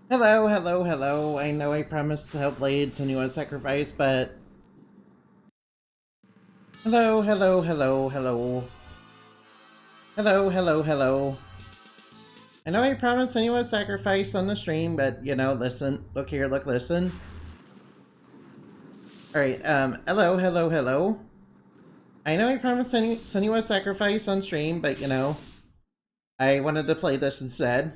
Hello, hello, hello. I know I promised to help Blade Senua's sacrifice, but... Hello, hello, hello, hello. Hello, hello, hello. I know I promised Senua's sacrifice on the stream, but, you know, listen. Look here, look, listen. Alright, hello, hello, hello. I know I promised Senua's sacrifice on stream, but, you know, I wanted to play this instead.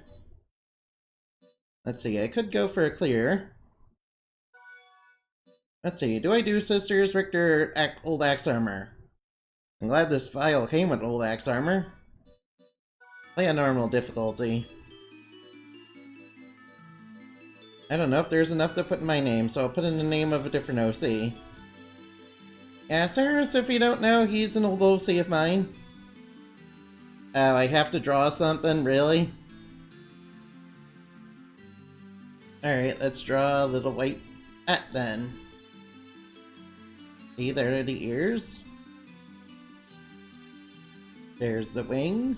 Let's see, I could go for a clear. Let's see, do I do Sisters, Richter, Old Axe Armor? I'm glad this file came with Old Axe Armor. Play a normal difficulty. I don't know if there's enough to put in my name, so I'll put in the name of a different OC. Yeah, Cyrus, if you don't know, he's an old OC of mine. Oh, I have to draw something? Really? Alright, let's draw a little white hat then. See, there are the ears. There's the wing.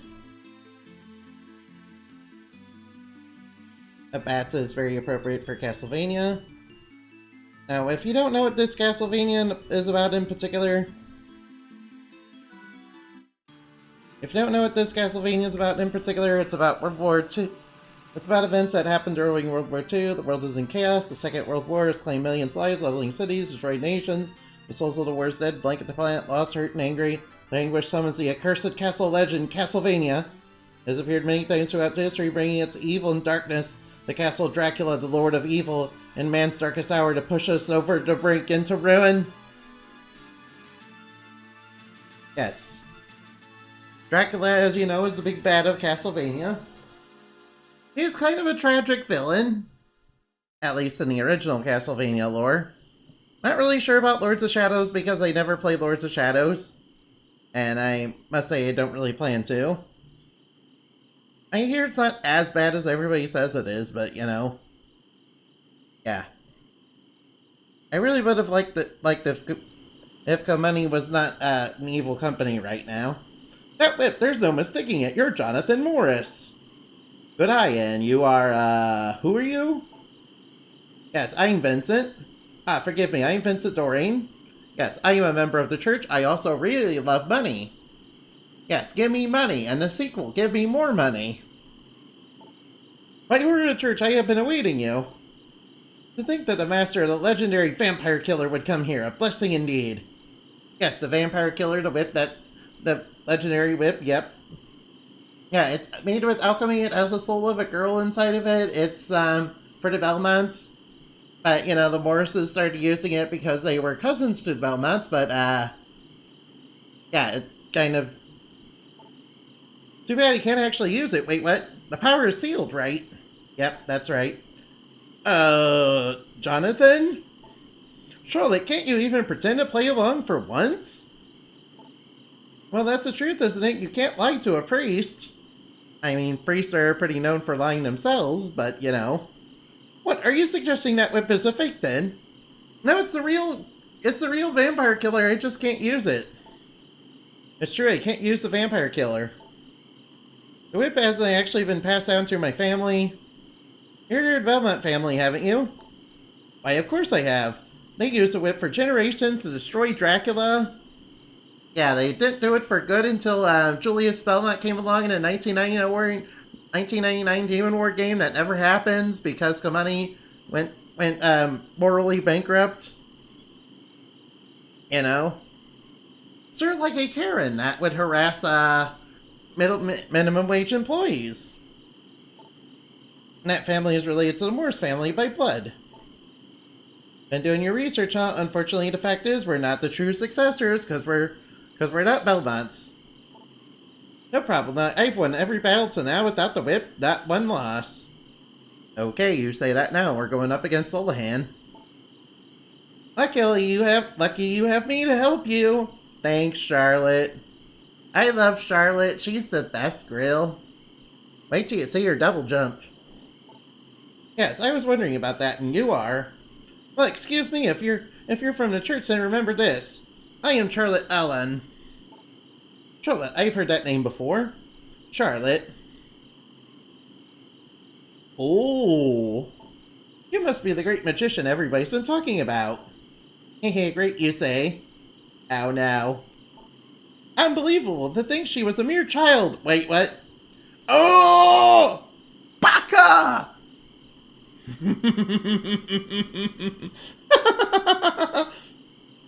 A bat is very appropriate for Castlevania. Now, if you don't know what this Castlevania is about in particular... If you don't know what this Castlevania is about in particular, it's about World War II. It's about events that happened during World War II. The world is in chaos. The Second World War has claimed millions of lives, leveling cities, destroyed nations. The souls of the war's dead blanket the planet, lost, hurt, and angry. The anguish summons the accursed castle legend, Castlevania. Has appeared many times throughout history, bringing its evil and darkness. The castle Dracula, the lord of evil, in man's darkest hour to push us over the brink into ruin. Yes. Dracula, as you know, is the big bad of Castlevania. He's kind of a tragic villain. At least in the original Castlevania lore. Not really sure about Lords of Shadows because I never played Lords of Shadows. And I must say I don't really plan to. I hear it's not as bad as everybody says it is, but you know. Yeah. I really would have liked if Komani was not an evil company right now. That whip, there's no mistaking it. You're Jonathan Morris. Good eye, and you are, who are you? Yes, I'm Vincent. Ah, forgive me, I'm Vincent Doreen. Yes, I am a member of the church. I also really love money. Yes, give me money, and the sequel, give me more money. By order of the church, I have been awaiting you. To think that the master of the legendary vampire killer would come here, a blessing indeed. Yes, the vampire killer, the whip, the legendary whip, yep. Yeah, it's made with alchemy, it has the soul of a girl inside of it, it's, for the Belmonts. But, you know, the Morrises started using it because they were cousins to the Belmonts, but, yeah, it kind of... Too bad he can't actually use it. Wait, what? The power is sealed, right? Yep, that's right. Jonathan? Charlotte, can't you even pretend to play along for once? Well, that's the truth, isn't it? You can't lie to a priest. I mean, priests are pretty known for lying themselves, but, you know. What, are you suggesting that whip is a fake, then? No, it's the real vampire killer, I just can't use it. It's true, I can't use the vampire killer. The whip hasn't actually been passed down through my family. You're the Belmont family, haven't you? Why, of course I have. They used the whip for generations to destroy Dracula. Yeah, they didn't do it for good until Julius Belmont came along in a 1999 Demon War game that never happens because Komani went morally bankrupt. You know? Sort of like a Karen that would harass minimum wage employees. And that family is related to the Morse family by blood. Been doing your research, huh? Unfortunately, the fact is we're not the true successors because we're not Belmonts. No problem. I've won every battle till now without the whip. Not one loss. Okay, you say that now. We're going up against DULLAHAN. Lucky you have me to help you. Thanks, Charlotte. I love Charlotte. She's the best grill. Wait till you see her double jump. Yes, I was wondering about that, and you are. Well, excuse me, if you're from the church, then remember this. I am Charlotte Allen. Charlotte, I've heard that name before. Charlotte. Oh. You must be the great magician everybody's been talking about. Hehe, great you say. Ow, now. Unbelievable, to think she was a mere child. Wait, what? Oh! Baka!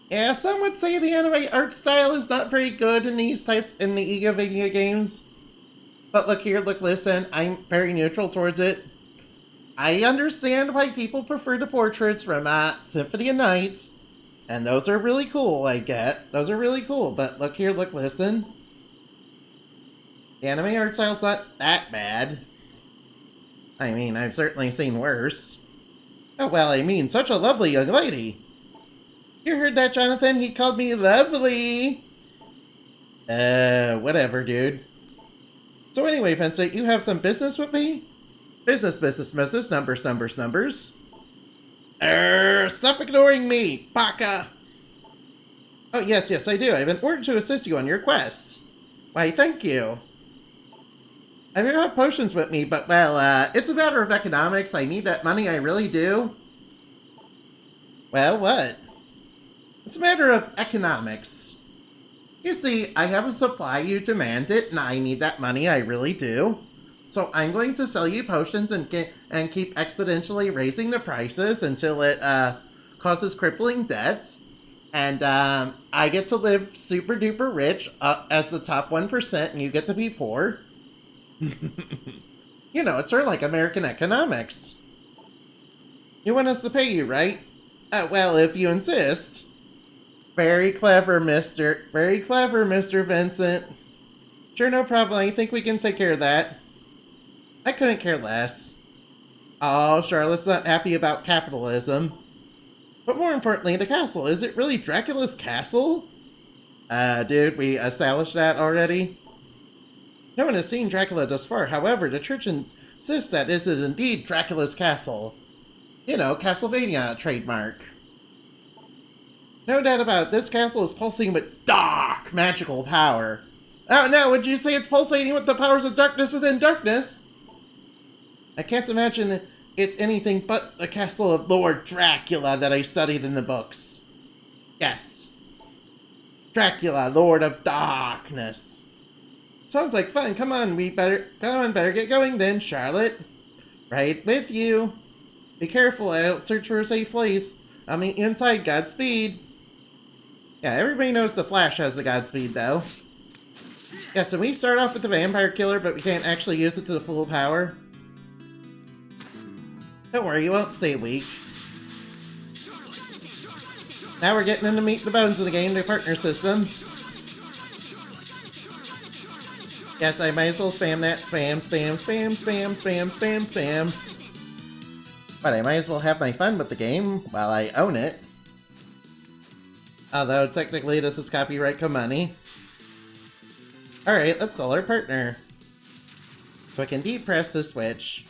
Yeah, some would say the anime art style is not very good in these types in the Igavania games. But look here, look, listen, I'm very neutral towards it. I understand why people prefer the portraits from Symphony of Night. And those are really cool, I get. Those are really cool, but look here, look, listen. The anime art style's not that bad. I mean, I've certainly seen worse. Oh, well, I mean, such a lovely young lady. You heard that, Jonathan? He called me lovely. Whatever, dude. So anyway, Vincent, you have some business with me? Business, numbers. Stop ignoring me, Baka! Oh, yes, I do. I've been ordered to assist you on your quest. Why, thank you. I've got potions with me, but, well, it's a matter of economics. I need that money, I really do. Well, what? It's a matter of economics. You see, I have a supply, you demand it, and I need that money, I really do. So I'm going to sell you potions and keep exponentially raising the prices until it causes crippling debts. And I get to live super duper rich as the top 1% and you get to be poor. You know, it's sort of like American economics. You want us to pay you, right? Well, if you insist. Very clever, mister. Very clever, Mr. Vincent. Sure, no problem. I think we can take care of that. I couldn't care less. Oh, Charlotte's not happy about capitalism. But more importantly, the castle. Is it really Dracula's castle? Dude, we established that already. No one has seen Dracula thus far. However, the church insists that it is indeed Dracula's castle. You know, Castlevania trademark. No doubt about it, this castle is pulsating with dark magical power. Oh no, would you say it's pulsating with the powers of darkness within darkness? I can't imagine it's anything but the castle of Lord Dracula that I studied in the books. Yes. Dracula, Lord of Darkness. Sounds like fun. Come on, better get going then, Charlotte. Right with you. Be careful, I'll search for a safe place. I'll meet you inside. Godspeed. Yeah, everybody knows the Flash has the Godspeed, though. Yeah, so we start off with the vampire killer, but we can't actually use it to the full power. Don't worry, you won't stay weak. Now we're getting into meat and the bones of the game, the partner system. Yes, I might as well spam that. Spam. But I might as well have my fun with the game while I own it. Although, technically, this is copyright money. Alright, let's call our partner. So I can depress the switch.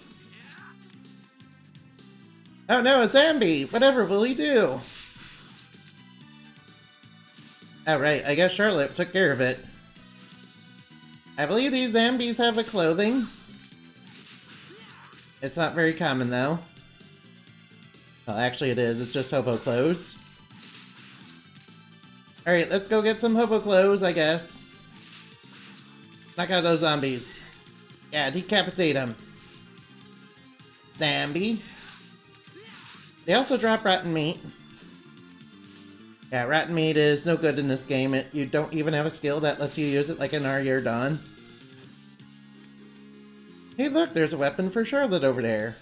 Oh no, a zombie! Whatever will he do? Alright, I guess Charlotte took care of it. I believe these zombies have a clothing. It's not very common, though. Well, actually it is. It's just hobo clothes. Alright, let's go get some hobo clothes, I guess. Knock out those zombies. Yeah, decapitate them. Zombie. They also drop rotten meat. Yeah, rotten meat is no good in this game. You don't even have a skill that lets you use it like an Aryer Dawn. Hey look, there's a weapon for Charlotte over there.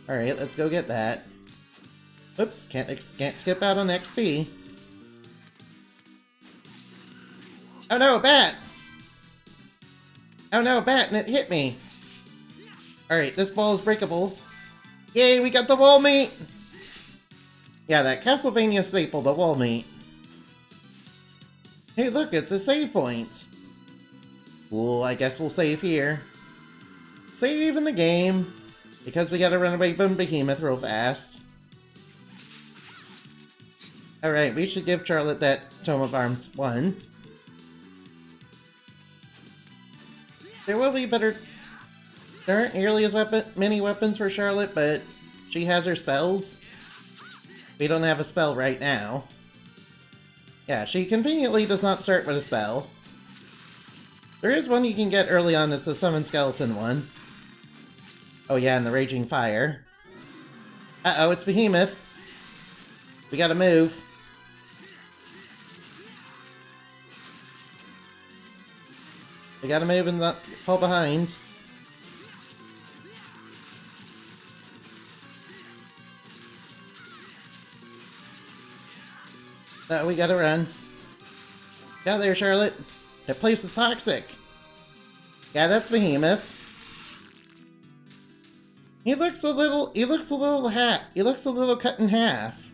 Alright, let's go get that. Oops, can't skip out on XP. Oh no, a bat! Oh no, a bat, and it hit me! Alright, this ball is breakable. Yay, we got the wall meat! Yeah, that Castlevania staple, the wall meat. Hey look, it's a save point! Well, I guess we'll save here. Save in the game, because we gotta run away from Behemoth real fast. Alright, we should give Charlotte that Tome of Arms 1. There will be better... There aren't nearly as many weapons for Charlotte, but she has her spells. We don't have a spell right now. Yeah, she conveniently does not start with a spell. There is one you can get early on, it's a Summon Skeleton one. Oh yeah, and the Raging Fire. Uh-oh, it's Behemoth. We gotta move. We gotta move and not fall behind. No, we gotta run. Get out there, Charlotte. That place is toxic. Yeah, that's Behemoth. He looks a little cut in half.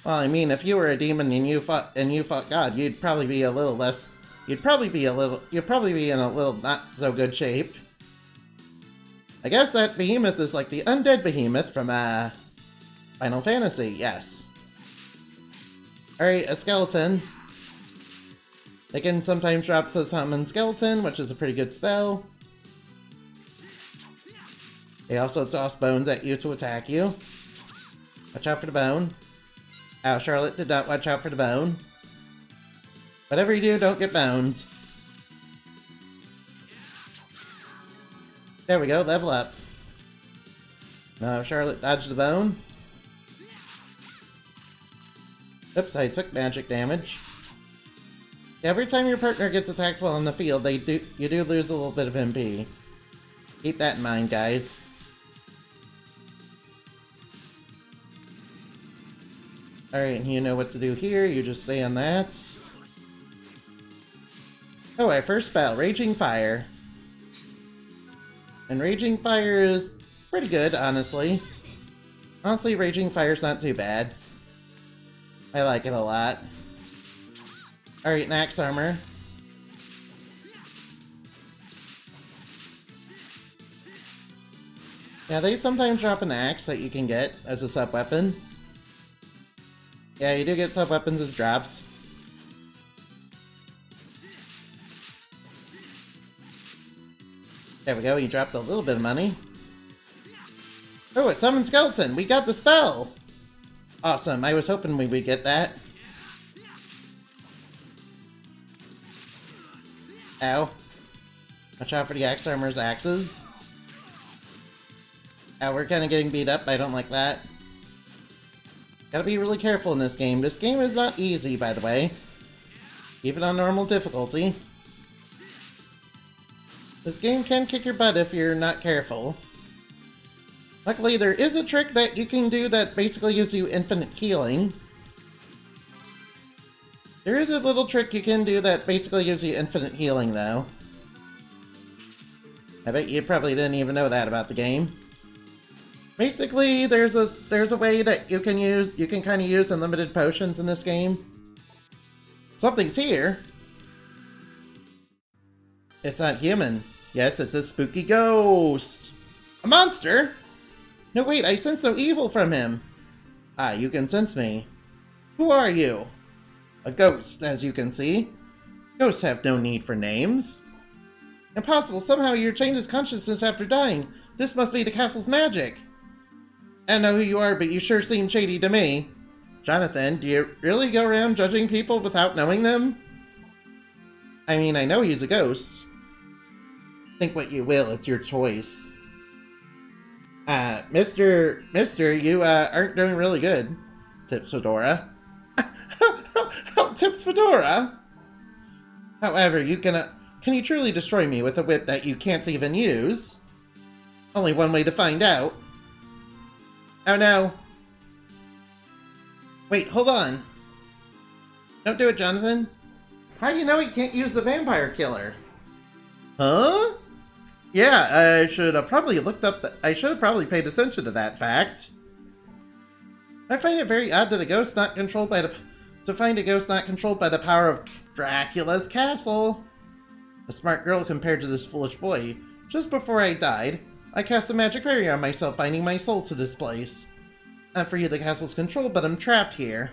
Well, I mean, if you were a demon and you fought God, you'd probably be in a little not so good shape. I guess that Behemoth is like the undead Behemoth from, Final Fantasy, yes. Alright, a skeleton. They can sometimes drop a Summon Skeleton, which is a pretty good spell. They also toss bones at you to attack you. Watch out for the bone. Ow, Charlotte did not watch out for the bone. Whatever you do, don't get bones. There we go, level up. Now Charlotte dodged the bone. Oops, I took magic damage. Every time your partner gets attacked while on the field, you do lose a little bit of MP. Keep that in mind, guys. Alright, you know what to do here, you just stay on that. Oh, our first spell, Raging Fire. And Raging Fire is pretty good, honestly. Honestly, Raging Fire's not too bad. I like it a lot. Alright, Axe Armor. Yeah, they sometimes drop an axe that you can get as a sub-weapon. Yeah, you do get sub-weapons as drops. There we go, you dropped a little bit of money. Oh, a Summon Skeleton! We got the spell! Awesome, I was hoping we would get that. Ow. Watch out for the Axe Armor's axes. Ow, we're kind of getting beat up, I don't like that. Gotta be really careful in this game. This game is not easy, by the way. Even on normal difficulty. This game can kick your butt if you're not careful. Luckily, there is a trick that you can do that basically gives you infinite healing. There is a little trick you can do that basically gives you infinite healing, though. I bet you probably didn't even know that about the game. Basically, there's a way that you can kind of use unlimited potions in this game. Something's here. It's not human. Yes, it's a spooky ghost. A monster? No, wait, I sense no evil from him. Ah, you can sense me. Who are you? A ghost, as you can see. Ghosts have no need for names. Impossible, somehow you retained his consciousness after dying. This must be the castle's magic. I don't know who you are, but you sure seem shady to me. Jonathan, do you really go around judging people without knowing them? I mean, I know he's a ghost. Think what you will, it's your choice. Mister, you, aren't doing really good. Tips Fedora. Tips Fedora? However, can you truly destroy me with a whip that you can't even use? Only one way to find out. Oh no. Wait, hold on. Don't do it, Jonathan. How do you know he can't use the vampire killer? Huh? Yeah, I should have probably paid attention to that fact. I find it very odd that a ghost not controlled by the power of Dracula's castle. A smart girl compared to this foolish boy. Just before I died, I cast a magic barrier on myself, binding my soul to this place. I'm free of the castle's control, but I'm trapped here.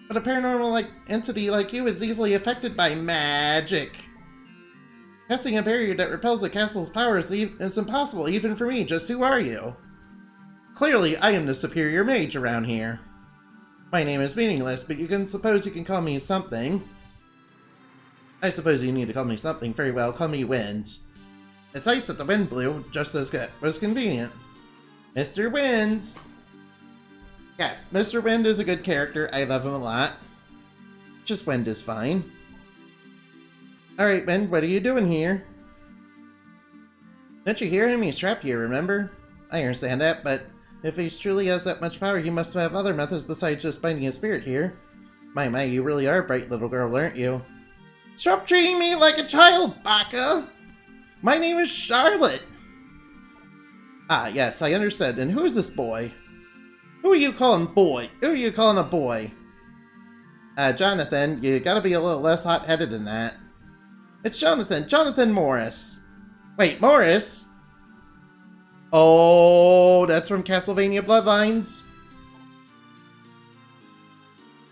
But a paranormal entity like you is easily affected by magic. Casting a barrier that repels the castle's powers is impossible even for me. Just who are you? Clearly, I am the superior mage around here. My name is meaningless, but you can call me something. I suppose you need to call me something. Very well, call me Wind. It's nice that the wind blew, just as good. Was convenient. Mr. Wind! Yes, Mr. Wind is a good character. I love him a lot. Just Wind is fine. Alright, Wind, what are you doing here? Didn't you hear him? He's trapped here, remember? I understand that, but if he truly has that much power, he must have other methods besides just binding his spirit here. My, you really are a bright little girl, aren't you? Stop treating me like a child, Baka! My name is Charlotte! Ah, yes, I understood. And who is this boy? Who are you calling boy? Who are you calling a boy? Jonathan, you gotta be a little less hot-headed than that. It's Jonathan! Jonathan Morris! Wait, Morris? Oh, that's from Castlevania Bloodlines?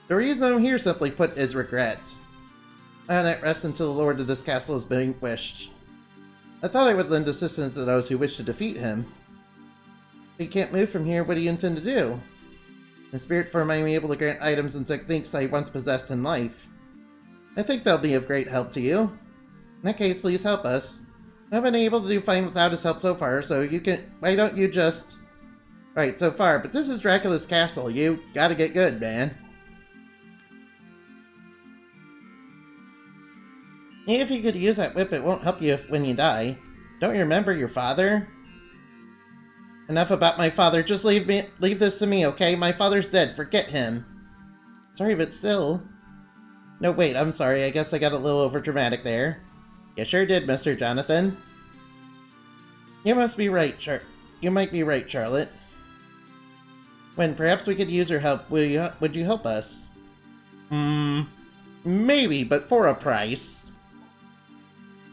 The reason I'm here, simply put, is regret. I will not rest until the lord of this castle is vanquished. I thought I would lend assistance to those who wish to defeat him. If he can't move from here, what do you intend to do? In spirit form, I am able to grant items and techniques I once possessed in life. I think they'll be of great help to you. In that case, please help us. I've been able to do fine without his help so far, so you can... Why don't you just... Right, so far, but this is Dracula's castle. You gotta get good, man. If you could use that whip, it won't help you when you die. Don't you remember your father? Enough about my father. Just leave this to me, okay? My father's dead. Forget him. Sorry, but still. No, wait, I'm sorry. I guess I got a little overdramatic there. You sure did, Mr. Jonathan. You must be right, You might be right, Charlotte. When perhaps we could use your help, would you help us? Maybe, but for a price.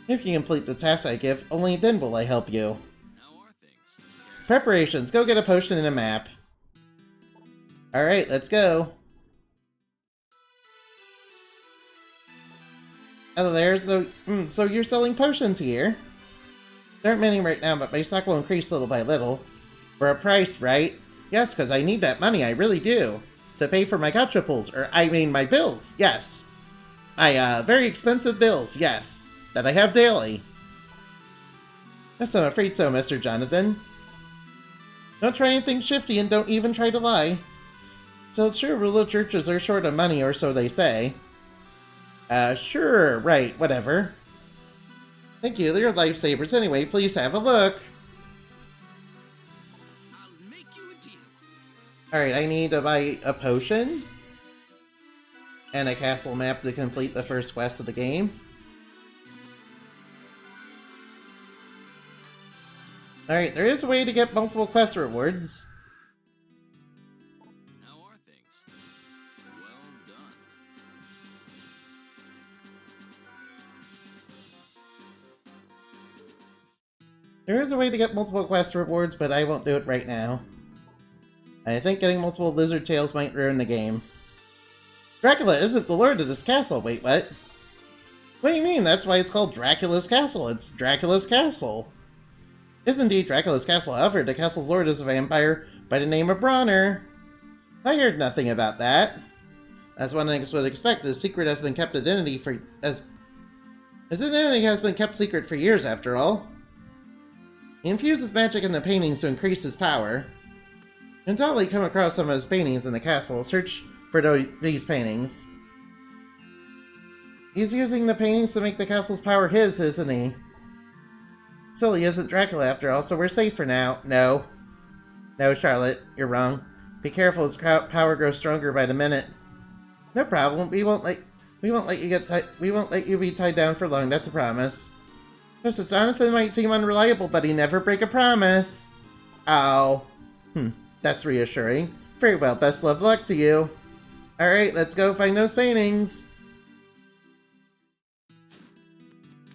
If you complete the task I give, only then will I help you. Preparations. Go get a potion and a map. Alright, let's go. Hello there, so you're selling potions here? There aren't many right now, but my stock will increase little by little. For a price, right? Yes, because I need that money, I really do. To pay for my gacha pulls, or I mean my bills, yes. My, very expensive bills, yes. That I have daily. Yes, I'm afraid so, Mr. Jonathan. Don't try anything shifty and don't even try to lie. So it's true, rural churches are short of money, or so they say. Sure, right, whatever. Thank you, they're lifesavers anyway, please have a look. I'll make you a deal. Alright, I need to buy a potion. And a castle map to complete the first quest of the game. Alright, there is a way to get multiple quest rewards. How are things? Well done. There is a way to get multiple quest rewards, but I won't do it right now. I think getting multiple lizard tails might ruin the game. Dracula isn't the lord of this castle. Wait, what? What do you mean? That's why it's called Dracula's Castle. It's Dracula's Castle. It is indeed Dracula's castle. However, the castle's lord is a vampire by the name of Bronner. I heard nothing about that. As one would expect, his secret has been kept identity for his identity has been kept secret for years. After all, he infuses magic into paintings to increase his power. Undoubtedly, come across some of his paintings in the castle. Search for these paintings. He's using the paintings to make the castle's power his, isn't he? Still, he isn't Dracula after all, so we're safe for now. No. No, Charlotte, you're wrong. Be careful, his power grows stronger by the minute. No problem. We won't let you be tied down for long, that's a promise. Mr. Jonathan might seem unreliable, but he never break a promise. Oh. That's reassuring. Very well, best of luck to you. Alright, let's go find those paintings.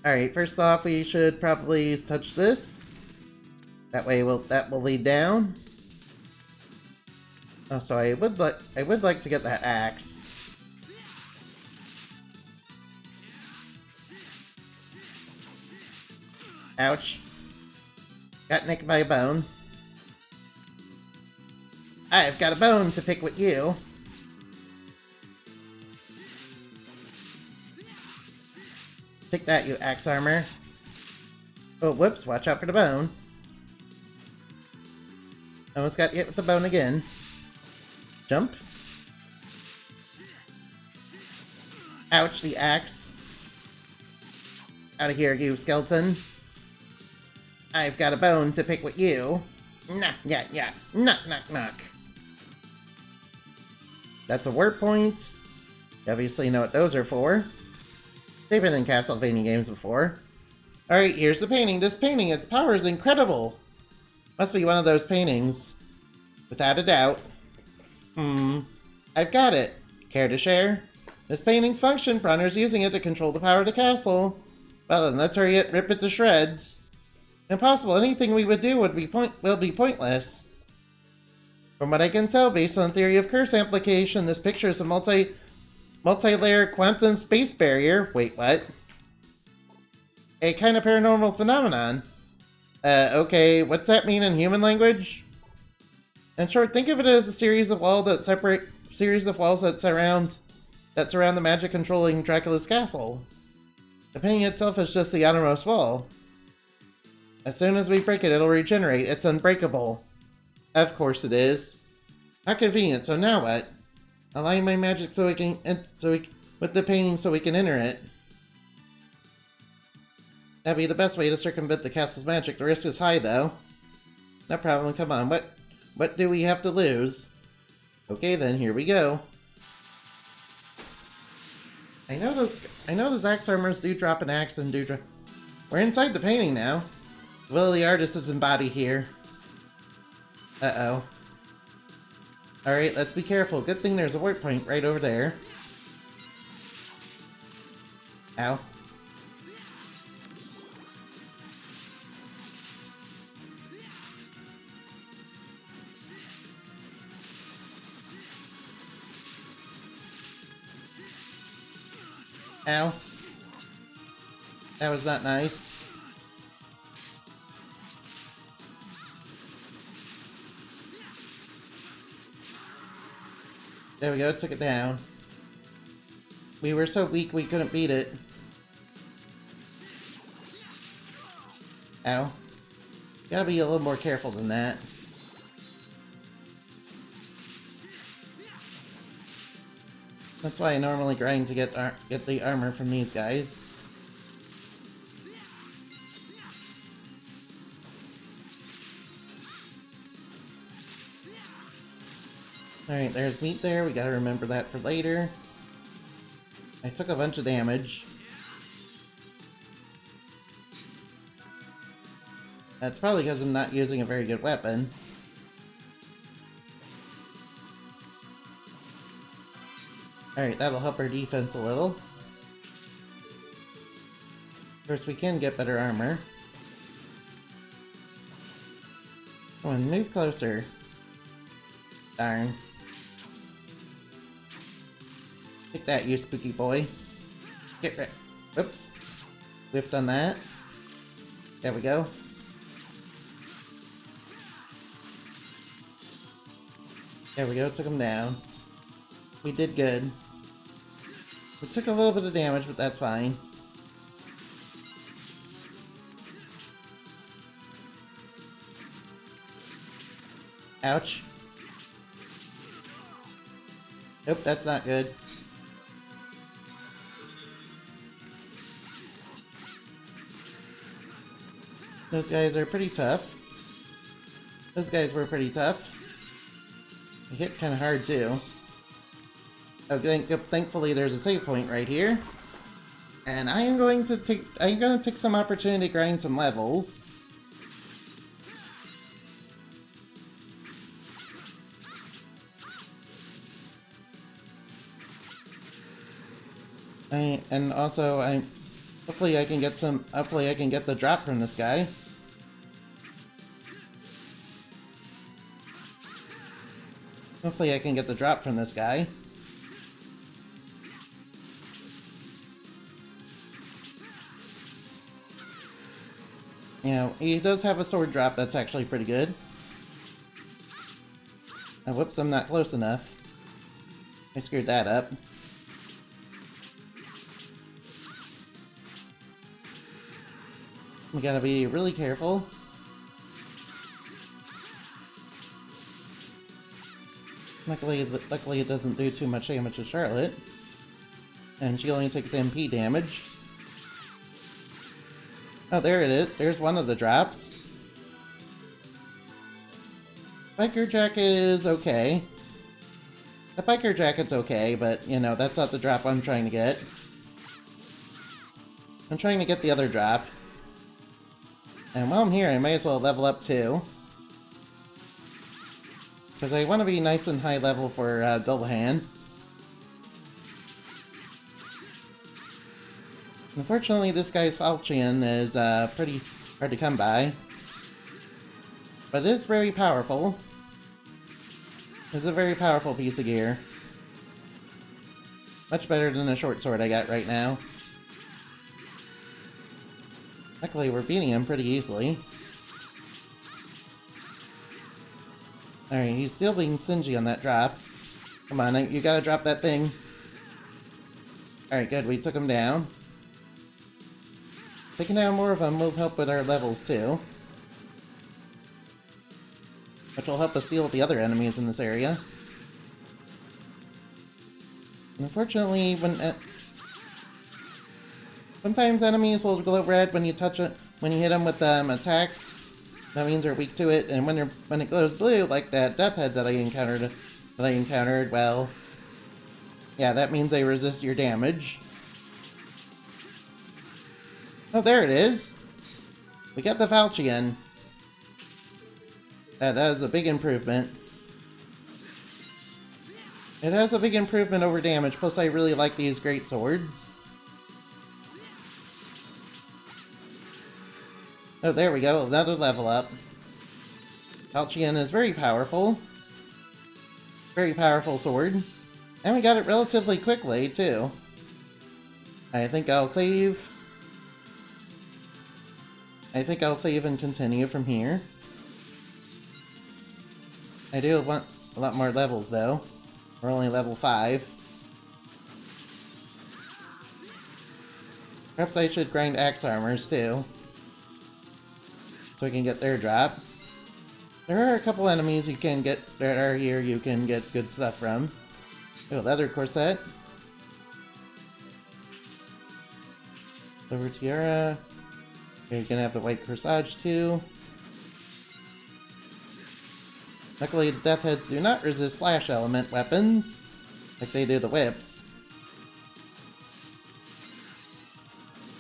Alright, first off, we should probably touch this. That way that will lead down. Oh, so I would like to get that axe. Ouch. Got nicked by a bone. I've got a bone to pick with you. Take that, you axe armor. Oh, whoops, watch out for the bone. Almost got hit with the bone again. Jump. Ouch, the axe. Out of here, you skeleton. I've got a bone to pick with you. Nah, yeah. Knock. That's a word point. You obviously know what those are for. They've been in Castlevania games before. Alright, here's the painting. This painting, its power is incredible. Must be one of those paintings. Without a doubt. I've got it. Care to share? This painting's function, Bronner's using it to control the power of the castle. Well then, let's hurry it, rip it to shreds. Impossible, anything we would do will be pointless. From what I can tell, based on theory of curse amplification, this picture is a multi-layer quantum space barrier. Wait, what? A kind of paranormal phenomenon. Okay, what's that mean in human language? In short, think of it as a series of walls that surround the magic controlling Dracula's castle. The painting itself is just the outermost wall. As soon as we break it, it'll regenerate. It's unbreakable. Of course it is. How convenient. So now what? Align my magic with the painting so we can enter it. That'd be the best way to circumvent the castle's magic. The risk is high, though. No problem. Come on. What do we have to lose? Okay, then here we go. I know those axe armors do drop an axe and do drop. We're inside the painting now. The will of the artist is embodied here. Uh-oh. Alright, let's be careful. Good thing there's a word point right over there. Ow. Ow. That was not nice. There we go, took it down. We were so weak we couldn't beat it. Ow. Gotta be a little more careful than that. That's why I normally grind to get the armor from these guys. Alright, there's meat there. We gotta remember that for later. I took a bunch of damage. That's probably because I'm not using a very good weapon. Alright, that'll help our defense a little. Of course, we can get better armor. Come on, move closer. Darn. Take that, you spooky boy. Get rid. Oops. Whiffed on that. There we go. There we go, took him down. We did good. We took a little bit of damage, but that's fine. Ouch. Nope, that's not good. Those guys are pretty tough. Those guys were pretty tough. They hit kind of hard too. Oh, thankfully there's a save point right here. And I'm going to take some opportunity to grind some levels. And also hopefully I can get the drop from this guy. Hopefully I can get the drop from this guy. You know, he does have a sword drop that's actually pretty good. Oh, whoops, I'm not close enough. I screwed that up. We gotta be really careful. Luckily it doesn't do too much damage to Charlotte. And she only takes MP damage. Oh, there it is. There's one of the drops. Biker jacket is okay. The biker jacket's okay, but, you know, that's not the drop I'm trying to get. I'm trying to get the other drop. And while I'm here, I might as well level up too. Because I want to be nice and high level for DULLAHAN. Unfortunately, this guy's falchion is pretty hard to come by. But it is very powerful. It's a very powerful piece of gear. Much better than the short sword I got right now. Luckily, we're beating him pretty easily. Alright, he's still being stingy on that drop. Come on, you gotta drop that thing. Alright, good, we took him down. Taking down more of them will help with our levels too. Which will help us deal with the other enemies in this area. Unfortunately, sometimes enemies will glow red when you touch it, when you hit them with attacks. That means they're weak to it, and when it glows blue, like that death head that I encountered, well, yeah, that means they resist your damage. Oh, there it is. We got the falchion. That is a big improvement. It has a big improvement over damage, plus I really like these great swords. Oh, there we go, another level up. Falchion is very powerful. Very powerful sword. And we got it relatively quickly, too. I think I'll save. I think I'll save and continue from here. I do want a lot more levels, though. We're only level 5. Perhaps I should grind axe armors, too. So we can get their drop. There are a couple enemies you can get that are here you can get good stuff from. Oh, leather corset. Silver tiara. You're gonna have the white corsage too. Luckily, the death heads do not resist slash element weapons like they do the whips.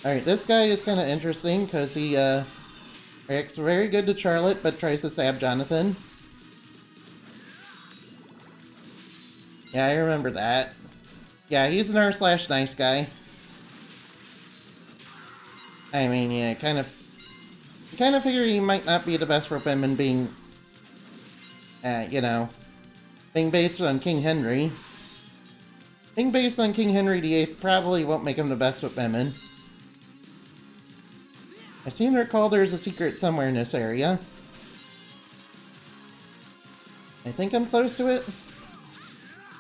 Alright, this guy is kind of interesting because he reacts very good to Charlotte, but tries to stab Jonathan. Yeah, I remember that. Yeah, he's an r/nice guy. I mean, yeah, kind of figured he might not be the best for women being, you know, being based on King Henry. Being based on King Henry VIII probably won't make him the best with women. I seem to recall there's a secret somewhere in this area. I think I'm close to it.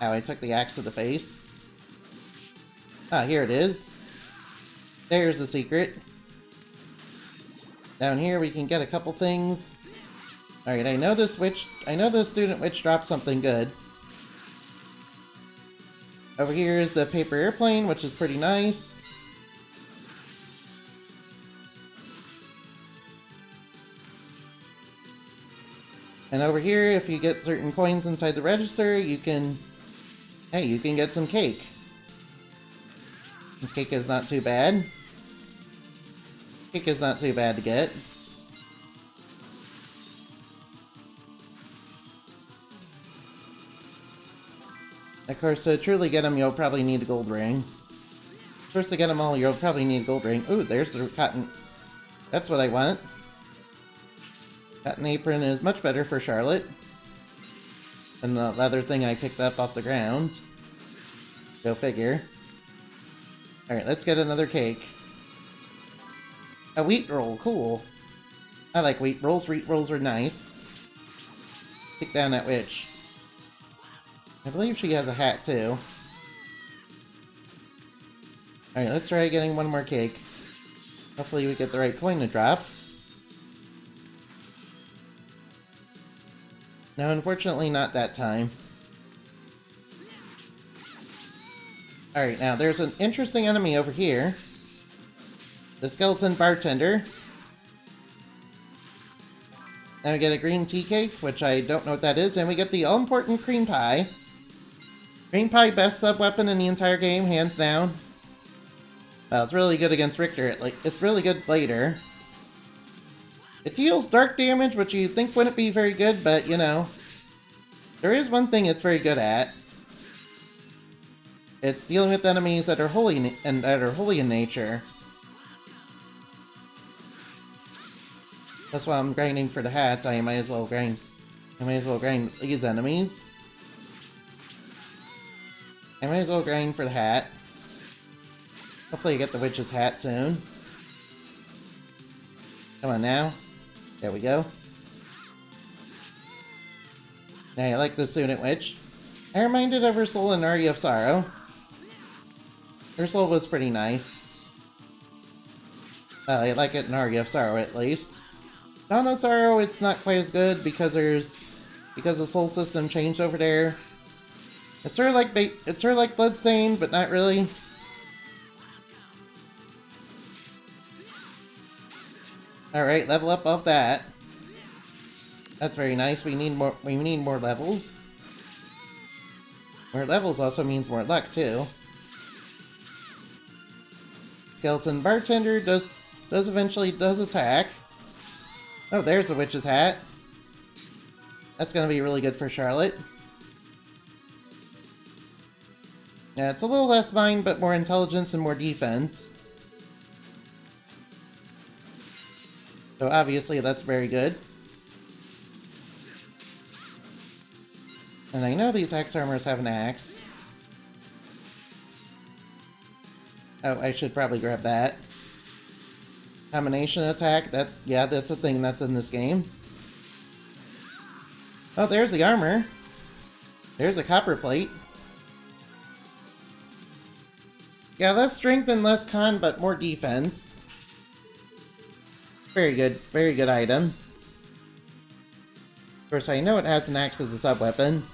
Oh, I took the axe to the face. Ah, here it is. There's the secret. Down here we can get a couple things. Alright, I know this student witch dropped something good. Over here is the paper airplane, which is pretty nice. And over here, if you get certain coins inside the register, you can... Hey, you can get some cake. And cake is not too bad. Cake is not too bad to get. Of course, to truly get them, you'll probably need a gold ring. First, to get them all, you'll probably need a gold ring. Ooh, there's the cotton. That's what I want. Cotton apron is much better for Charlotte than the leather thing I picked up off the ground. Go figure. Alright, let's get another cake. A wheat roll, cool. I like wheat rolls. Wheat rolls are nice. Kick down that witch. I believe she has a hat, too. Alright, let's try getting one more cake. Hopefully we get the right coin to drop. No, unfortunately not that time. Alright, now there's an interesting enemy over here. The skeleton bartender. Now we get a green tea cake, which I don't know what that is, and we get the all-important cream pie. Cream pie, best sub-weapon in the entire game, hands down. Well, it's really good against Richter. It's really good later. It deals dark damage, which you'd think wouldn't be very good, but, you know. There is one thing it's very good at. It's dealing with enemies that are holy in nature. That's why I'm grinding for the hats. I might as well grind these enemies. I might as well grind for the hat. Hopefully I get the witch's hat soon. Come on now. There we go. Now I like the student witch. I reminded of her soul in Aria of Sorrow. Her soul was pretty nice. Well, I like it in Aria of Sorrow at least. Dawn of Sorrow, it's not quite as good because the soul system changed over there. It's sort of like Bloodstained, but not really. Alright, level up off that. That's very nice. We need more levels. More levels also means more luck too. Skeleton bartender does eventually attack. Oh, there's a witch's hat. That's gonna be really good for Charlotte. Yeah, it's a little less mind, but more intelligence and more defense. So obviously that's very good. And I know these axe armors have an axe. Oh, I should probably grab that. Combination attack, that's a thing that's in this game. Oh, there's the armor. There's a copper plate. Yeah, less strength and less con, but more defense. Very good item. Of course, I know it has an axe as a sub-weapon.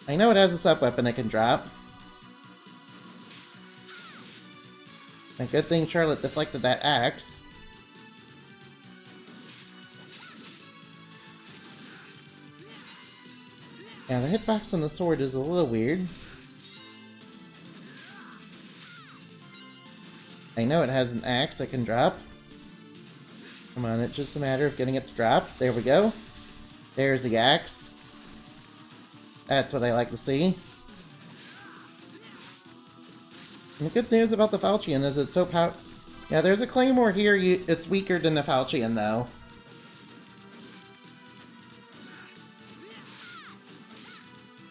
I know it has a sub-weapon it can drop. A good thing Charlotte deflected that axe. Yeah, the hitbox on the sword is a little weird. I know it has an axe it can drop. Come on, it's just a matter of getting it to drop. There we go. There's the axe. That's what I like to see. And the good news about the Falchion is it's so yeah, there's a claymore here, it's weaker than the Falchion though.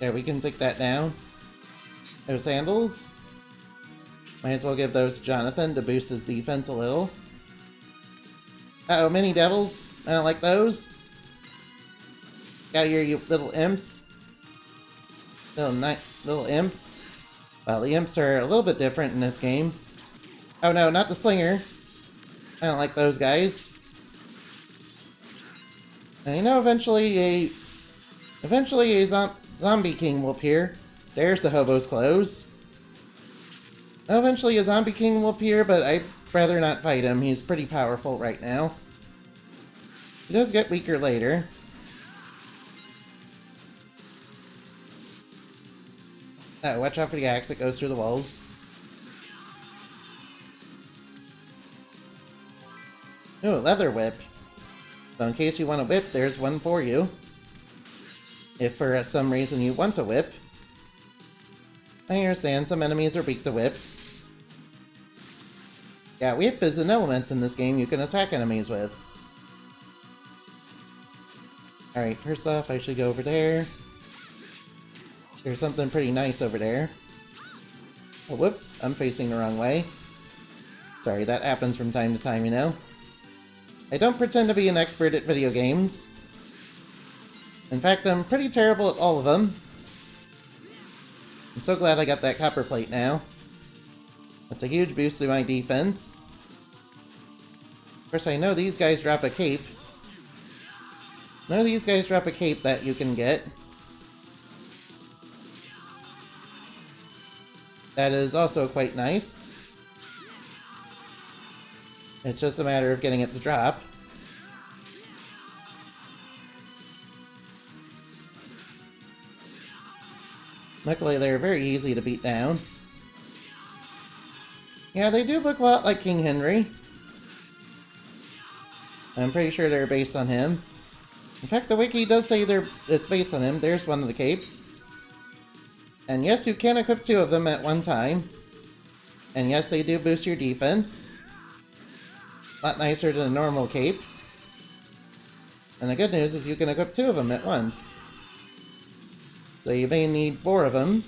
Yeah, we can take that down. Those sandals. Might as well give those to Jonathan to boost his defense a little. Uh-oh, mini devils. I don't like those. Got here, you little imps. Little imps. Well, the imps are a little bit different in this game. Oh no, not the slinger. I don't like those guys. And you know, eventually a zombie king will appear. There's the hobo's clothes. Eventually a zombie king will appear, but I'd rather not fight him. He's pretty powerful right now. He does get weaker later. Oh, watch out for the axe that goes through the walls. Ooh, leather whip. So in case you want a whip, there's one for you. If for some reason you want a whip. I understand, some enemies are weak to whips. Yeah, whip is an element in this game you can attack enemies with. Alright, first off, I should go over there. There's something pretty nice over there. Oh, whoops, I'm facing the wrong way. Sorry, that happens from time to time, you know. I don't pretend to be an expert at video games. In fact, I'm pretty terrible at all of them. I'm so glad I got that copper plate now. That's a huge boost to my defense. Of course, I know these guys drop a cape. None of these guys drop a cape that you can get. That is also quite nice. It's just a matter of getting it to drop. Luckily, they're very easy to beat down. Yeah, they do look a lot like King Henry. I'm pretty sure they're based on him. In fact, the wiki does say it's based on him. There's one of the capes. And yes, you can equip 2 of them at one time. And yes, they do boost your defense. A lot nicer than a normal cape. And the good news is you can equip 2 of them at once. So you may need 4 of them.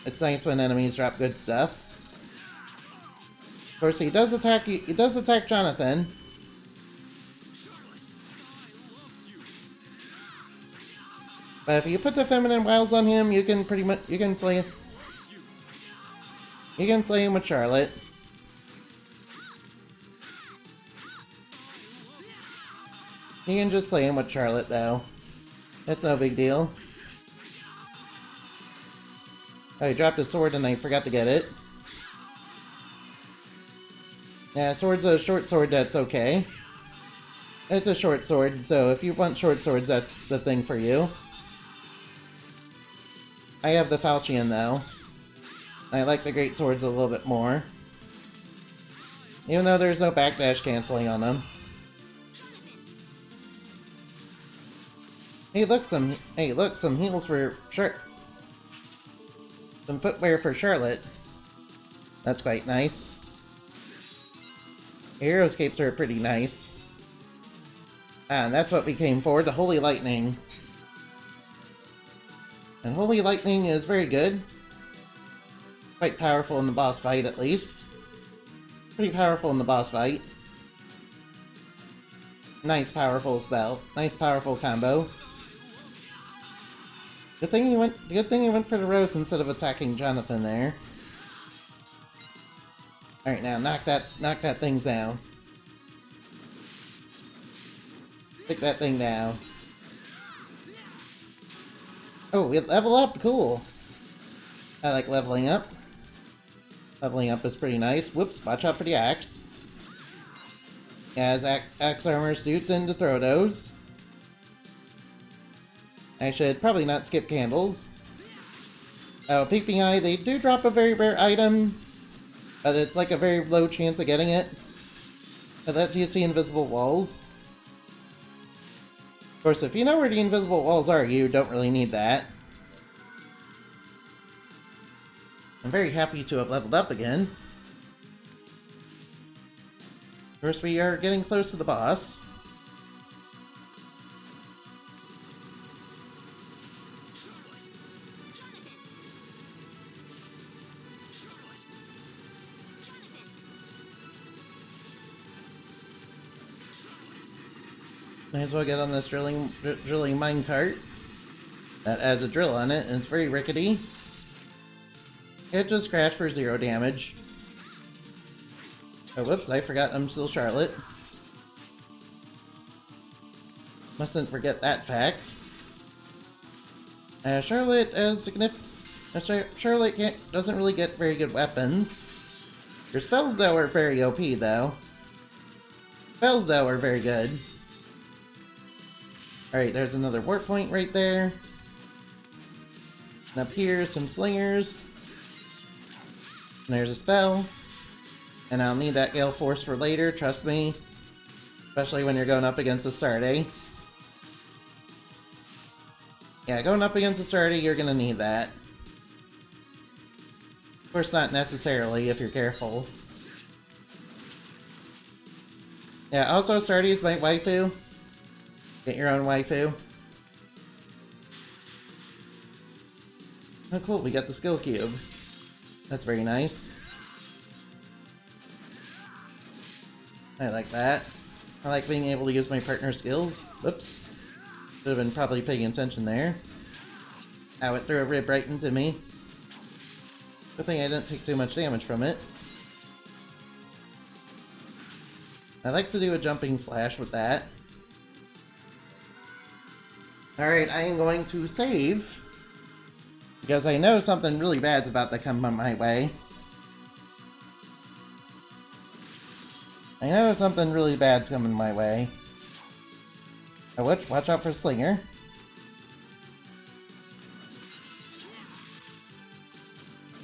It's nice when enemies drop good stuff. Of course, he does attack Jonathan. But if you put the feminine wiles on him, you can pretty much slay him. You can slay him with Charlotte. You can just slay him with Charlotte, though. That's no big deal. Oh, he dropped a sword and I forgot to get it. Yeah, sword's a short sword, that's okay. It's a short sword, so if you want short swords, that's the thing for you. I have the Falchion, though. I like the great swords a little bit more. Even though there's no backdash canceling on them. Hey, look, some heels for some footwear for Charlotte. That's quite nice. Hero's capes are pretty nice. And that's what we came for, the Holy Lightning. And Holy Lightning is very good. Quite powerful in the boss fight, at least. Pretty powerful in the boss fight. Nice powerful spell. Nice powerful combo. Good thing he went for the Rose instead of attacking Jonathan there. Alright, now knock that thing down. Take that thing down. Oh, we level up, cool. I like leveling up. Leveling up is pretty nice. Whoops, watch out for the axe. As axe armors do tend to throw those. I should probably not skip candles. Oh, Peeping Eye, they do drop a very rare item, but it's like a very low chance of getting it. But that's you see invisible walls. Of course, if you know where the invisible walls are, you don't really need that. I'm very happy to have leveled up again. Of course, we are getting close to the boss. Might as well get on this drilling minecart that has a drill on it, and it's very rickety. It just crashed for 0 damage. Oh, whoops, I forgot I'm still Charlotte. Mustn't forget that fact. Charlotte doesn't really get very good weapons. Her spells, though, are very OP, though. Spells, though, are very good. Alright, there's another warp point right there. And up here, some slingers. And there's a spell. And I'll need that Gale Force for later, trust me. Especially when you're going up against a Starday. Yeah, going up against a Starday, you're gonna need that. Of course, not necessarily, if you're careful. Yeah, also Starday is my waifu. Get your own waifu. Oh cool, we got the skill cube. That's very nice. I like that. I like being able to use my partner skills. Whoops. Should have been probably paying attention there. Ow, it threw a rib right into me. Good thing I didn't take too much damage from it. I like to do a jumping slash with that. Alright, I am going to save. Because I know something really bad's about to come my way. I know something really bad's coming my way. Oh, watch out for Slinger.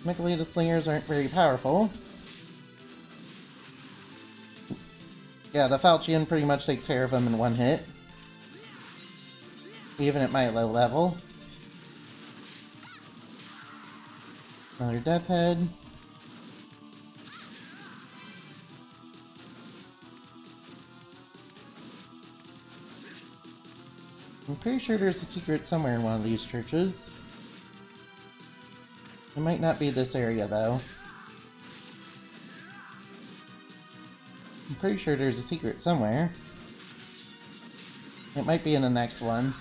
Luckily, the Slingers aren't very powerful. Yeah, the Falchion pretty much takes care of him in one hit. Even at my low level. Another Death Head. I'm pretty sure there's a secret somewhere in one of these churches. It might not be this area, though. I'm pretty sure there's a secret somewhere. It might be in the next one.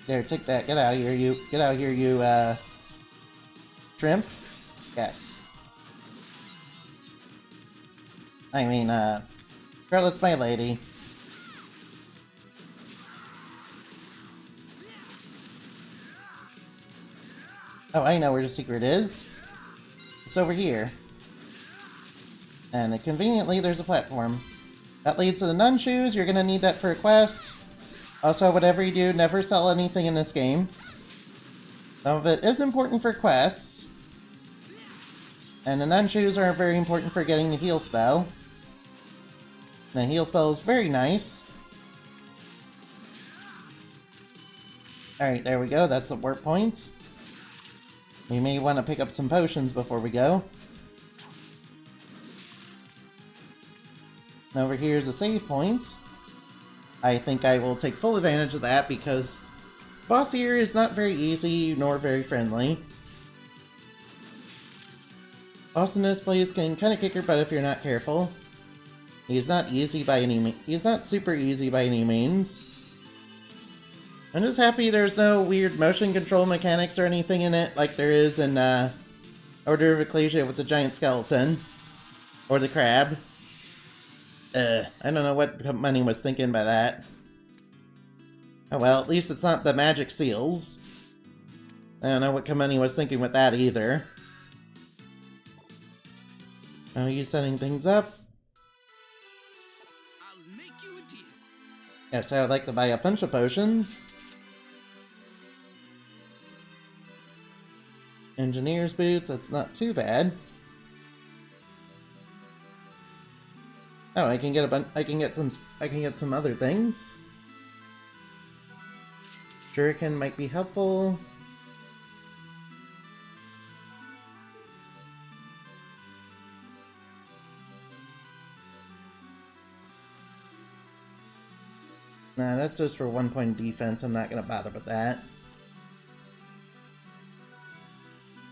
There, take that. Get out of here, you. Get out of here, you, shrimp? Yes. I mean, Scarlet's my lady. Oh, I know where the secret is. It's over here. And conveniently, there's a platform. That leads to the nun shoes. You're gonna need that for a quest. Also, whatever you do, never sell anything in this game. Some of it is important for quests. And the nun shoes are very important for getting the heal spell. The heal spell is very nice. Alright, there we go. That's the warp points. We may want to pick up some potions before we go. And over here is a save point. I think I will take full advantage of that because boss here is not very easy nor very friendly. Boss in this place can kind of kick your butt if you're not careful. He's not easy by any means. He's not super easy by any means. I'm just happy there's no weird motion control mechanics or anything in it like there is in Order of Ecclesia with the giant skeleton. Or the crab. I don't know what Money was thinking by that. Oh well, at least it's not the magic seals. I don't know what Money was thinking with that either. Are you setting things up? I'll make you a deal. Yes, I would like to buy a bunch of potions. Engineer's boots, that's not too bad. Oh, I can get some other things. Shuriken might be helpful. Nah, that's just for 1 point defense. I'm not gonna bother with that.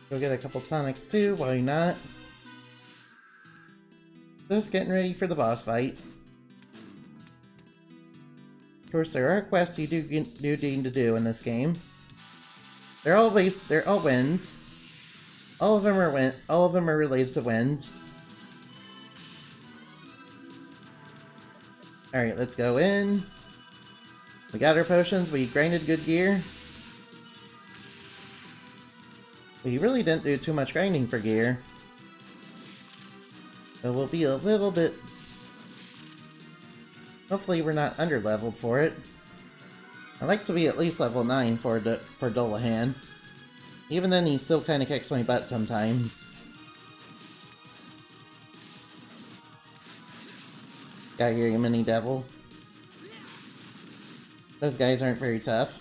Go get a couple tonics too, why not? Just getting ready for the boss fight. Of course, there are quests you do need to do in this game. They're all wins. All of them are related to wins. Alright, let's go in. We got our potions, we grinded good gear. We really didn't do too much grinding for gear. So we'll be a little bit... Hopefully we're not under-leveled for it. I like to be at least level 9 for DULLAHAN. Even then, he still kind of kicks my butt sometimes. Got here, you mini devil. Those guys aren't very tough.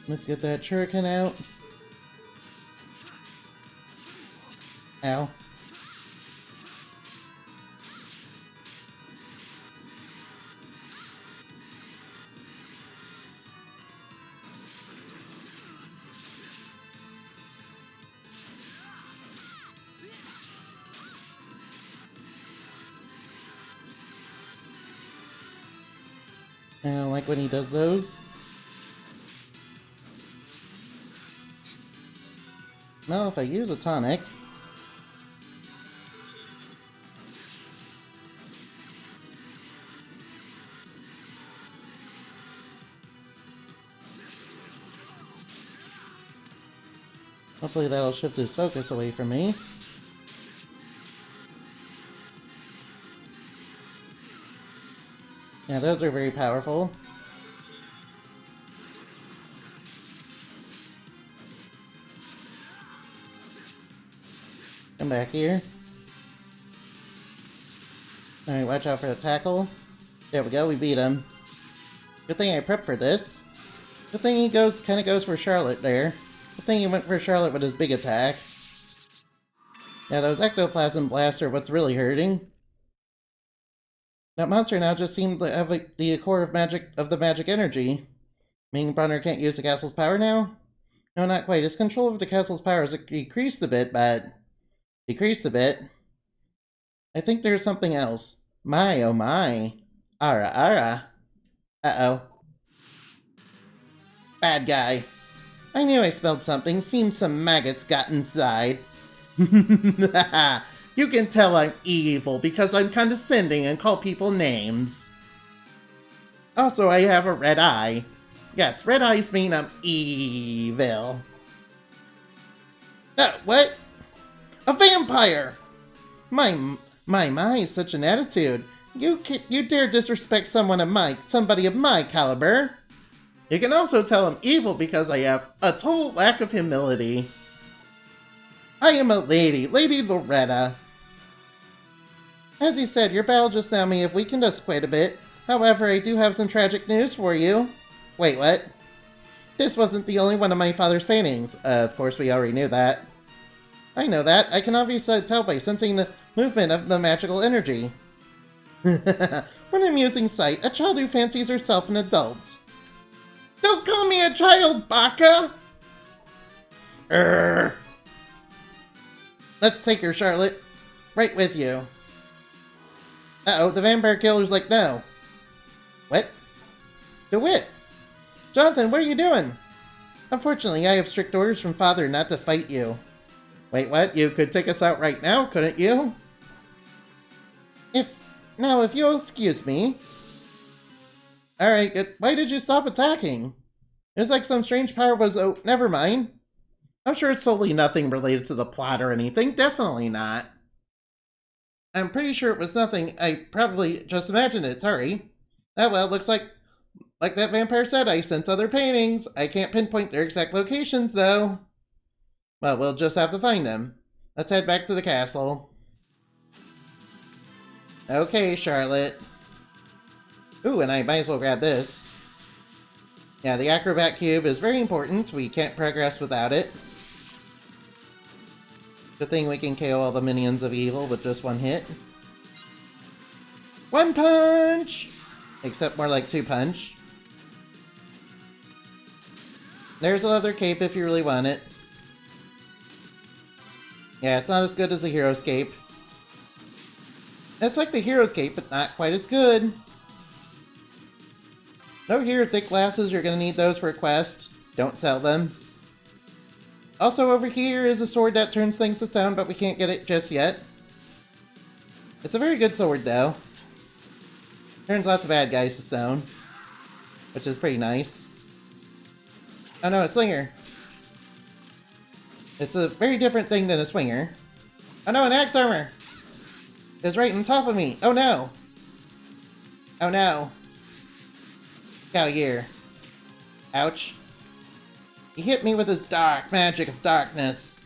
Let's get that shuriken out. Ow. I don't like when he does those. Well, if I use a tonic... hopefully that'll shift his focus away from me. Yeah, those are very powerful. Come back here. Alright, watch out for the tackle. There we go, we beat him. Good thing I prepped for this. Good thing he kinda goes for Charlotte there. Good thing he went for Charlotte with his big attack. Yeah, those ectoplasm blasts are what's really hurting. That monster now just seemed to have the core of the magic energy. Meaning Brunner can't use the castle's power now? No, not quite. His control of the castle's power has decreased a bit, but... decreased a bit. I think there's something else. My, oh my. Ara, ara. Uh-oh. Bad guy. I knew I smelled something. Seems some maggots got inside. You can tell I'm evil because I'm condescending and call people names. Also, I have a red eye. Yes, red eyes mean I'm evil. What? A vampire! My, such an attitude. You dare disrespect somebody of my caliber. You can also tell I'm evil because I have a total lack of humility. I am a lady, Lady Loretta. As you said, your battle just now may have weakened us quite a bit. However, I do have some tragic news for you. Wait, what? This wasn't the only one of my father's paintings. Of course, we already knew that. I know that. I can obviously tell by sensing the movement of the magical energy. What an amusing sight. A child who fancies herself an adult. Don't call me a child, Baka! Let's take her, Charlotte. Right with you. Uh-oh, the vampire killer's like, no. What? DeWitt! Jonathan, what are you doing? Unfortunately, I have strict orders from Father not to fight you. Wait, what? You could take us out right now, couldn't you? If you'll excuse me. Alright, why did you stop attacking? It's like some strange power was... oh, never mind. I'm sure it's totally nothing related to the plot or anything. Definitely not. I'm pretty sure it was nothing. I probably just imagined it. Sorry. Oh well, looks like that vampire said, I sense other paintings. I can't pinpoint their exact locations, though. Well, we'll just have to find them. Let's head back to the castle. Okay, Charlotte. Ooh, and I might as well grab this. Yeah, the Acrobat Cube is very important. We can't progress without it. Good thing we can KO all the minions of evil with just one hit. One punch! Except more like two punch. There's a leather cape if you really want it. Yeah, it's not as good as the Hero's Cape. It's like the Hero's Cape, but not quite as good. No here, thick glasses, you're gonna need those for a quest. Don't sell them. Also over here is a sword that turns things to stone, but we can't get it just yet. It's a very good sword, though. Turns lots of bad guys to stone. Which is pretty nice. Oh no, a slinger. It's a very different thing than a swinger. Oh no, an axe armor! It's right on top of me! Oh no! Oh no! Out here. Ouch. He hit me with his dark magic of darkness.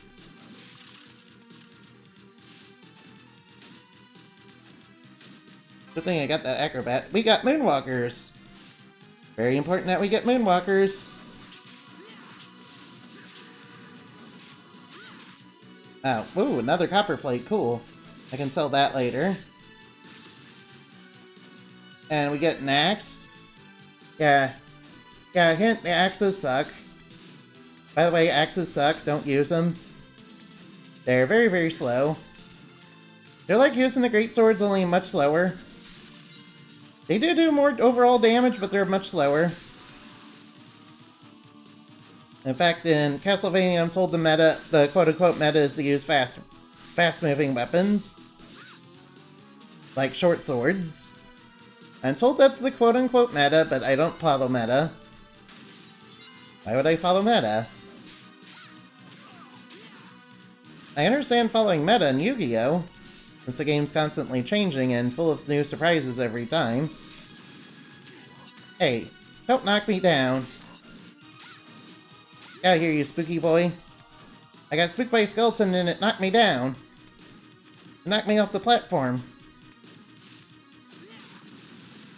Good thing I got that acrobat. We got moonwalkers. Very important that we get moonwalkers. Oh, ooh, another copper plate. Cool. I can sell that later. And we get an axe. Yeah, hint, the axes suck. By the way, axes suck. Don't use them. They're very, very slow. They're like using the great swords, only much slower. They do more overall damage, but they're much slower. In fact, in Castlevania, I'm told the quote-unquote meta is to use fast-moving weapons. Like short swords. I'm told that's the quote-unquote meta, but I don't follow meta. Why would I follow meta? I understand following meta in Yu-Gi-Oh! Since the game's constantly changing and full of new surprises every time. Hey, don't knock me down. Get out of here, you spooky boy. I got spooked by a skeleton and it knocked me down. It knocked me off the platform.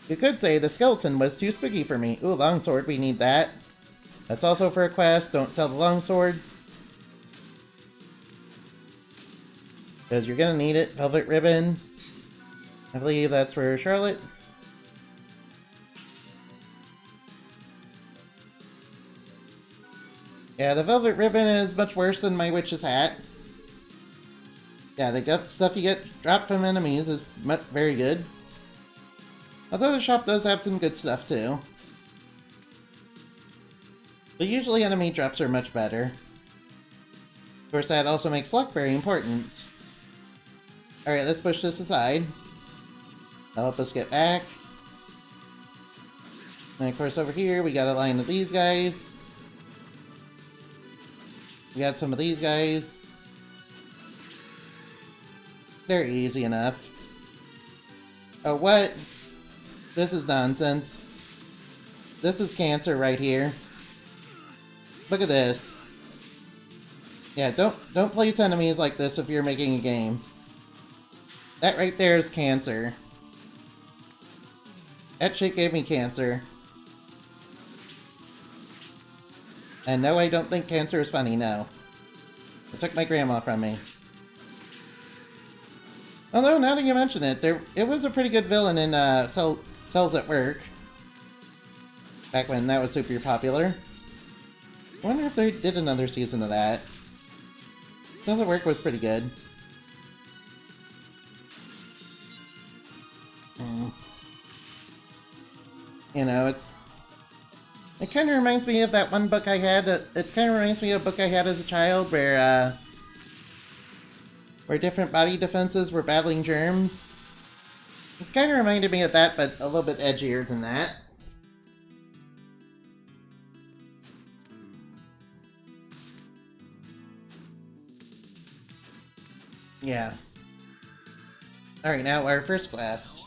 You could say the skeleton was too spooky for me. Ooh, longsword, we need that. That's also for a quest, don't sell the longsword. Because you're gonna need it. Velvet ribbon. I believe that's for Charlotte. Yeah, the velvet ribbon is much worse than my witch's hat. Yeah, the stuff you get dropped from enemies is very good. Although the shop does have some good stuff too. But usually enemy drops are much better. Of course, that also makes luck very important. Alright, let's push this aside. That'll help us get back. And of course over here, we got a line of these guys. We got some of these guys. They're easy enough. Oh, what? This is nonsense. This is cancer right here. Look at this. Yeah, don't place enemies like this if you're making a game. That right there is cancer. That shit gave me cancer. And no, I don't think cancer is funny, no. It took my grandma from me. Although, now that you mention it, it was a pretty good villain in Cells at Work. Back when that was super popular. I wonder if they did another season of that. Cells at Work was pretty good. You know, it kind of reminds me of that one book I had. It kind of reminds me of a book I had as a child where different body defenses were battling germs. It kind of reminded me of that, but a little bit edgier than that. Yeah. Alright, now our first blast.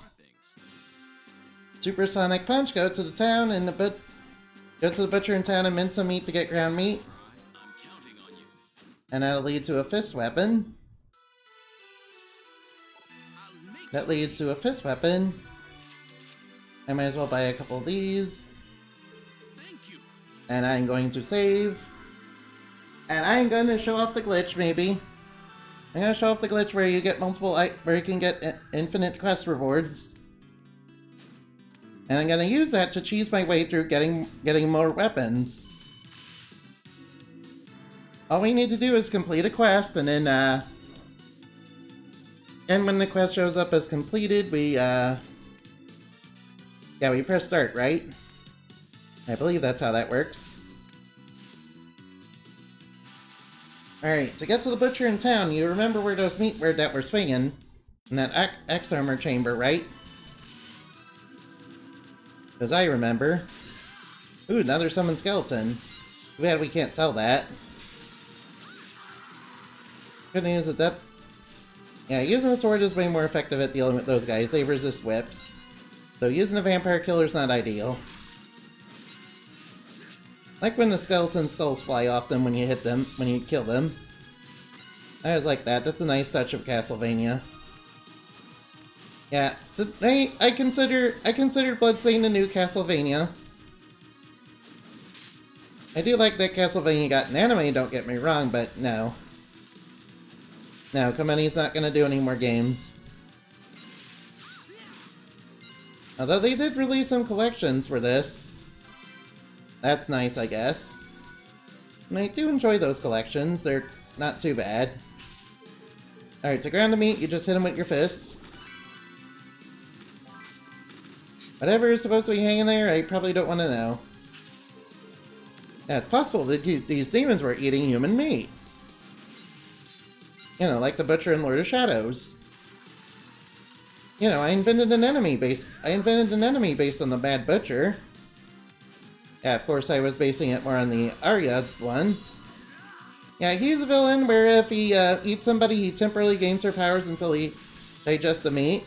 Supersonic punch, go to the town and go to the butcher in town and mince some meat to get ground meat. And that'll lead to a fist weapon. That leads to a fist weapon. I might as well buy a couple of these. And I'm going to save. And I'm going to show off the glitch, maybe. I'm going to show off the glitch where you get where you can get infinite quest rewards. And I'm going to use that to cheese my way through getting more weapons. All we need to do is complete a quest, and then, and when the quest shows up as completed, we press start, right? I believe that's how that works. Alright, to get to the butcher in town, you remember where those meat were that were swinging in that X-armor chamber, right? Because I remember. Ooh, another summoned skeleton. Too bad we can't sell that. Good news is that... Yeah, using the sword is way more effective at dealing with those guys. They resist whips. So using a vampire killer is not ideal. Like when the skeleton skulls fly off them when you hit them, when you kill them. I always like that. That's a nice touch of Castlevania. Yeah, I consider Bloodstained the new Castlevania. I do like that Castlevania got an anime, don't get me wrong, but no. No, Konami's not gonna do any more games. Although they did release some collections for this. That's nice, I guess. And I do enjoy those collections, they're not too bad. Alright, to ground the meat, you just hit him with your fists. Whatever is supposed to be hanging there, I probably don't want to know. Yeah, it's possible that these demons were eating human meat. You know, like the Butcher and Lord of Shadows. You know, I invented an enemy based on the Mad Butcher. Yeah, of course I was basing it more on the Arya one. Yeah, he's a villain where if he eats somebody, he temporarily gains their powers until he digests the meat.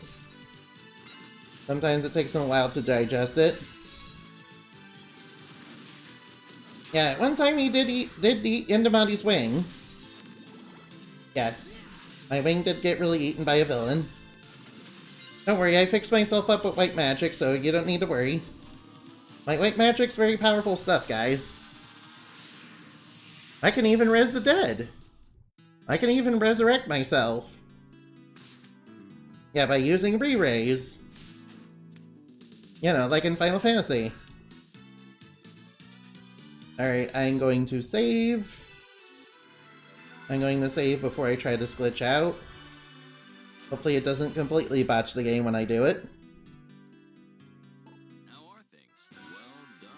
Sometimes it takes him a while to digest it. Yeah, at one time he did eat Indamondi's wing. Yes, my wing did get really eaten by a villain. Don't worry, I fixed myself up with white magic, so you don't need to worry. My white magic's very powerful stuff, guys. I can even res the dead. I can even resurrect myself. Yeah, by using re-raise. You know, like in Final Fantasy. Alright, I'm going to save. I'm going to save before I try this glitch out. Hopefully it doesn't completely botch the game when I do it. How are things? Well done.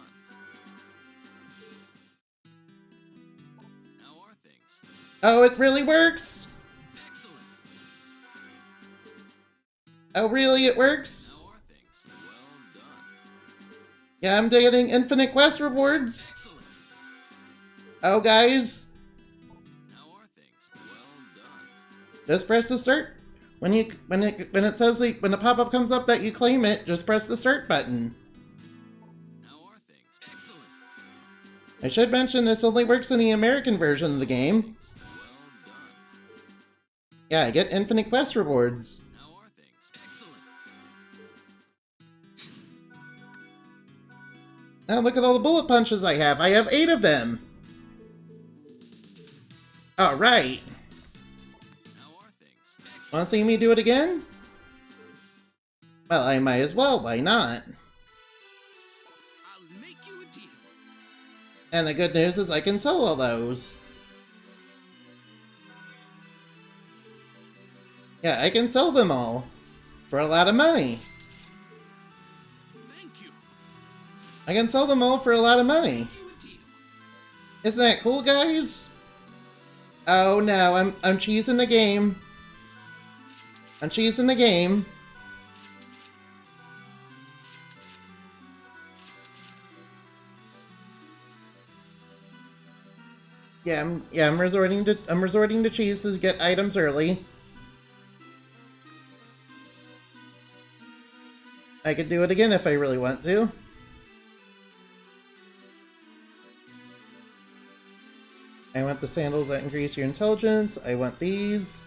How are things? Oh, it really works? Excellent. Oh, really? It works? How are things? Well done. Yeah, I'm getting infinite quest rewards. Excellent. Oh, guys. How are things? Well done. Just press the start. When it says when the pop-up comes up that you claim it, just press the start button. How are things? Excellent. I should mention this only works in the American version of the game. Well done. Yeah, I get infinite quest rewards. How are things? Excellent. Now look at all the bullet punches I have. I have 8 of them. Alright. How are things? Excellent. Want to see me do it again? Well, I might as well. Why not? I'll make you a deal. And the good news is I can solo those. Yeah, I can sell them all. For a lot of money. Thank you. I can sell them all for a lot of money. Make you a deal. Isn't that cool, guys? Oh no, I'm cheesing the game. I'm cheesing the game. I'm resorting to cheese to get items early. I could do it again if I really want to. I want the sandals that increase your intelligence. I want these.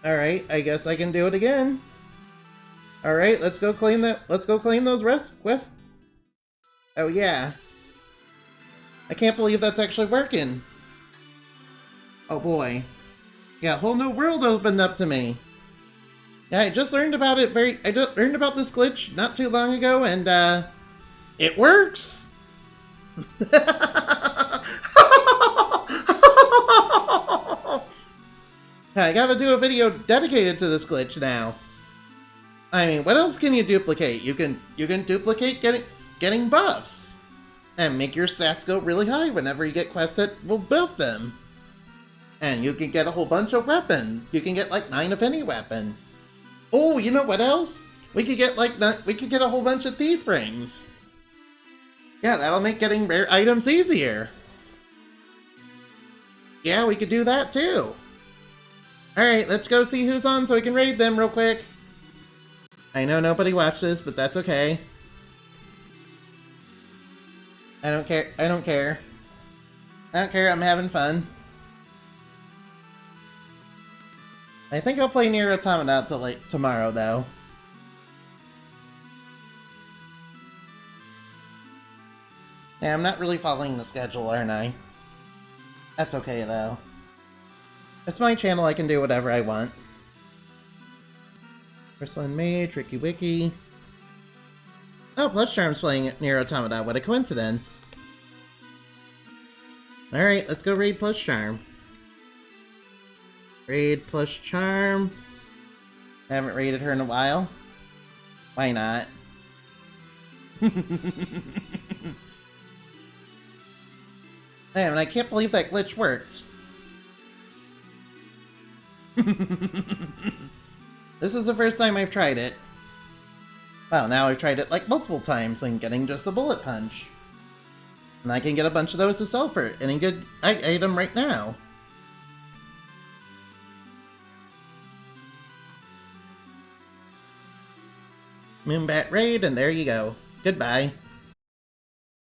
Alright, I guess I can do it again. Alright, let's go claim that. Let's go claim those quests. Oh yeah. I can't believe that's actually working. Oh boy. Yeah, a whole new world opened up to me. Yeah, I just learned about it learned about this glitch not too long ago, and it works. I gotta do a video dedicated to this glitch now. I mean, what else can you duplicate? You can duplicate getting buffs. And make your stats go really high whenever you get quests that will buff them. And you can get a whole bunch of weapon. You can get like 9 of any weapon. Oh, you know what else? We could get a whole bunch of thief rings. Yeah, that'll make getting rare items easier. Yeah, we could do that too. Alright, let's go see who's on so we can raid them real quick. I know nobody watched this, but that's okay. I don't care. I don't care. I don't care. I'm having fun. I think I'll play Nier Automata tomorrow, though. Yeah, I'm not really following the schedule, aren't I? That's okay, though. It's my channel, I can do whatever I want. Porcelain Maid, Tricky Wiki. Oh, Plus Charm's playing Nier Automata, what a coincidence. Alright, let's go raid plus charm. Raid plus charm. I haven't raided her in a while. Why not? Damn, I can't believe that glitch worked. This is the first time I've tried it. Well, now I've tried it like multiple times and getting just a bullet punch. And I can get a bunch of those to sell for any good item right now. Moonbat raid, and there you go. Goodbye.